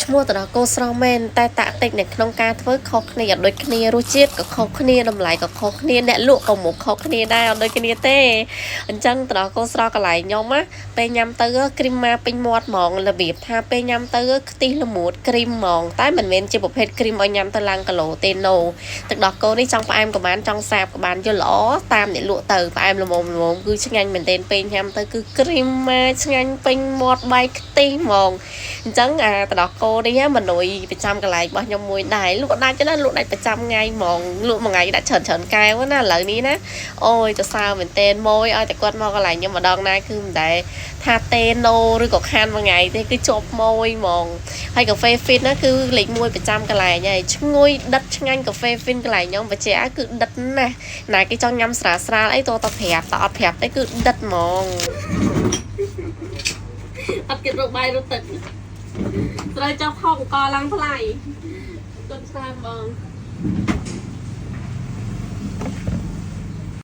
ឈ្មោះតរកូស្រស់មែនតែតាក់តិចនៅក្នុងការធ្វើខុសគ្នាអត់ដូចគ្នារសជាតិក៏ខុសគ្នាតម្លៃក៏ខុសគ្នាអ្នកលក់ក៏មុខខុសគ្នាដែរអត់ដូចគ្នាទេអញ្ចឹងតរកូស្រស់កន្លែងខ្ញុំណាពេលញ៉ាំទៅគ្រីមម៉ាពេញមាត់ហ្មងរបៀបថាពេលញ៉ាំទៅខ្ទិះល្មួតគ្រីមហ្មងតែមិនមែនជាប្រភេទគ្រីមឲ្យញ៉ាំទៅឡើងគីឡូទេណូទឹកដោះគោនេះចង់ផ្អែមក៏បានចង់សាបក៏បានយល់ល្អតាមអ្នកលក់ទៅផ្អែមល្មមគឺឆ្ងាញ់មែនទែនពេលញ៉ាំទៅគឺគ្រីមម៉ាឆ្ងាញ់ពេញមាត់បែកខ្ទិះហ្មងអញ្ចឹងអាទឹកដោះគោនេះមនុយប្រចាំកន្លែងរបស់ខ្ញុំមួយដែរលក់ដាច់ណាលក់ដាច់ប្រចាំថ្ងៃហ្មងលក់មួយថ្ងៃដាក់ច្រើនកែវណាឥឡូវនេះណាអូយទៅសើមែនទែនម៉ួយឲ្យតែគាត់មកកន្លែងខ្ញុំម្ដងណាគឺមិនដែរថាទេណូឬក៏ខានមួយថ្ងៃទេគឺជាប់ម៉ួយហ្មងហើយកាហ្វេ Fin ណាគឺលេខ1ប្រចាំកន្លែងហើយឈ្ងុយដិតឆ្ងាញ់កាហ្វេ Fin កន្លែងខ្ញុំបច្ចេកគឺដិតណាស់ណាគេចង់ញ៉ាំស្រាលអីតោះប្រាប់តអត់ប្រាប់ទេគឺដិតហ្មងអត់គិតរកបាយរត់ទឹកត្រូវចាប់ខោកកឡើងថ្លៃទុនច្រើនបង